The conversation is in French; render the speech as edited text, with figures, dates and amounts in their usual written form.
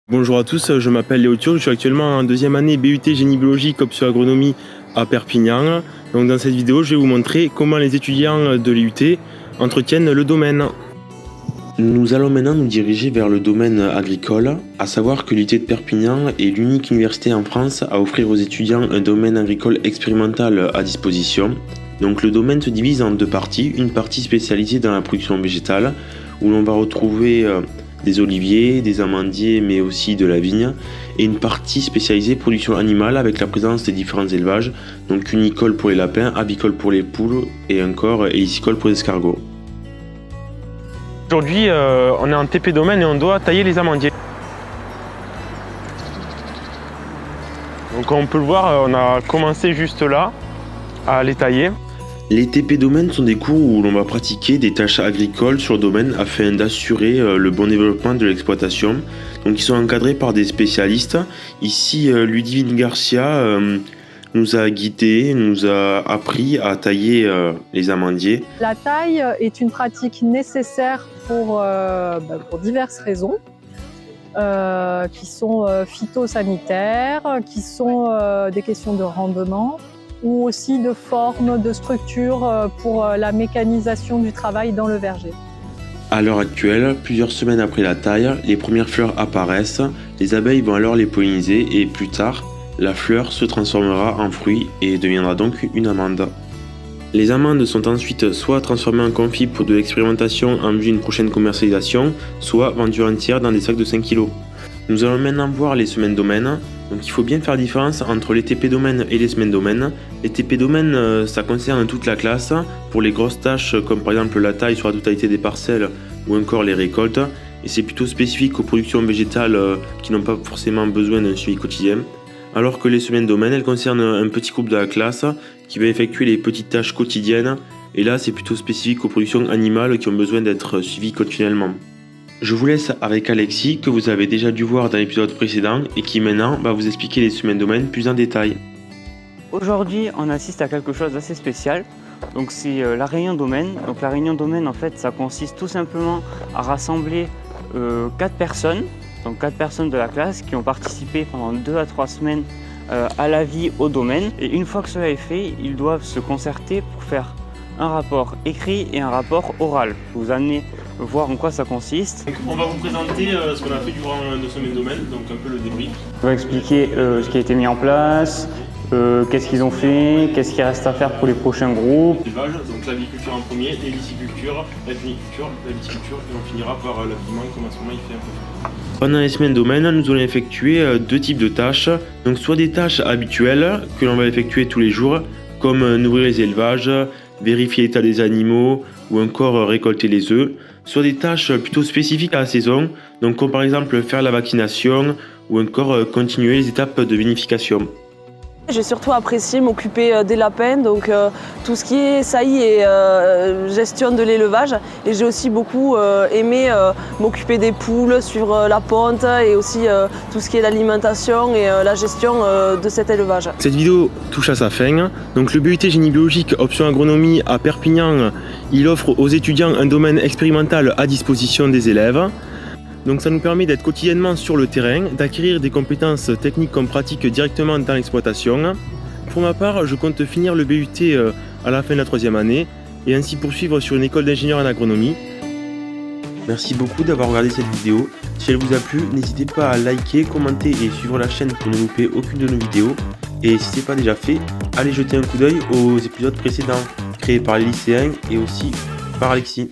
Bonjour à tous, je m'appelle Léo Turc, je suis actuellement en deuxième année BUT Génie Biologique Option Agronomie à Perpignan. Donc dans cette vidéo, je vais vous montrer comment les étudiants de l'IUT entretiennent le domaine. Nous allons maintenant nous diriger vers le domaine agricole, à savoir que l'IUT de Perpignan est l'unique université en France à offrir aux étudiants un domaine agricole expérimental à disposition. Donc le domaine se divise en deux parties, une partie spécialisée dans la production végétale, où l'on va retrouver des oliviers, des amandiers, mais aussi de la vigne, et une partie spécialisée production animale avec la présence des différents élevages, donc cunicole pour les lapins, avicole pour les poules et encore hélicicole pour les escargots. Aujourd'hui, on est en TP domaine et on doit tailler les amandiers. Donc on peut le voir, on a commencé juste là à les tailler. Les TP domaines sont des cours où l'on va pratiquer des tâches agricoles sur le domaine afin d'assurer le bon développement de l'exploitation. Donc ils sont encadrés par des spécialistes. Ici, Ludivine Garcia nous a guidés, nous a appris à tailler les amandiers. La taille est une pratique nécessaire pour diverses raisons. Qui sont phytosanitaires, qui sont des questions de rendement, ou aussi de forme, de structure pour la mécanisation du travail dans le verger. À l'heure actuelle, plusieurs semaines après la taille, les premières fleurs apparaissent, les abeilles vont alors les polliniser et plus tard, la fleur se transformera en fruit et deviendra donc une amande. Les amandes sont ensuite soit transformées en confit pour de l'expérimentation en vue d'une prochaine commercialisation, soit vendues entières dans des sacs de 5 kg. Nous allons maintenant voir les semaines domaines. Donc il faut bien faire la différence entre les TP domaines et les semaines domaines. Les TP domaines, ça concerne toute la classe, pour les grosses tâches comme par exemple la taille sur la totalité des parcelles ou encore les récoltes. Et c'est plutôt spécifique aux productions végétales qui n'ont pas forcément besoin d'un suivi quotidien. Alors que les semaines domaines, elles concernent un petit groupe de la classe qui va effectuer les petites tâches quotidiennes. Et là, c'est plutôt spécifique aux productions animales qui ont besoin d'être suivies continuellement. Je vous laisse avec Alexis, que vous avez déjà dû voir dans l'épisode précédent et qui maintenant va vous expliquer les semaines domaines plus en détail. Aujourd'hui, on assiste à quelque chose d'assez spécial. Donc c'est la réunion domaine. Donc la réunion domaine, en fait, ça consiste tout simplement à rassembler 4 personnes, donc 4 personnes de la classe qui ont participé pendant 2 à 3 semaines à la vie au domaine. Et une fois que cela est fait, ils doivent se concerter pour faire un rapport écrit et un rapport oral. Je vous amener voir en quoi ça consiste. Donc, on va vous présenter ce qu'on a fait durant nos semaines domaine, donc un peu le débrief. On va expliquer ce qui a été mis en place, qu'est-ce qu'ils ont fait, qu'est-ce qu'il reste à faire pour les prochains groupes. L'élevage, donc l'aviculture en premier, l'héliciculture, la viniculture, la viticulture, et on finira par l'habillement, comme à ce moment il fait un peu. Pendant les semaines domaine, nous allons effectuer deux types de tâches. Donc soit des tâches habituelles que l'on va effectuer tous les jours, comme nourrir les élevages, vérifier l'état des animaux ou encore récolter les œufs, soit des tâches plutôt spécifiques à la saison, donc comme par exemple faire la vaccination ou encore continuer les étapes de vinification. J'ai surtout apprécié m'occuper des lapins, donc tout ce qui est saillie et gestion de l'élevage. Et j'ai aussi beaucoup aimé m'occuper des poules, suivre la ponte et aussi tout ce qui est l'alimentation et la gestion de cet élevage. Cette vidéo touche à sa fin. Donc le BUT Génie Biologique Option Agronomie à Perpignan, il offre aux étudiants un domaine expérimental à disposition des élèves. Donc ça nous permet d'être quotidiennement sur le terrain, d'acquérir des compétences techniques comme pratiques directement dans l'exploitation. Pour ma part, je compte finir le BUT à la fin de la 3e année et ainsi poursuivre sur une école d'ingénieur en agronomie. Merci beaucoup d'avoir regardé cette vidéo. Si elle vous a plu, n'hésitez pas à liker, commenter et suivre la chaîne pour ne louper aucune de nos vidéos. Et si ce n'est pas déjà fait, allez jeter un coup d'œil aux épisodes précédents, créés par les lycéens et aussi par Alexis.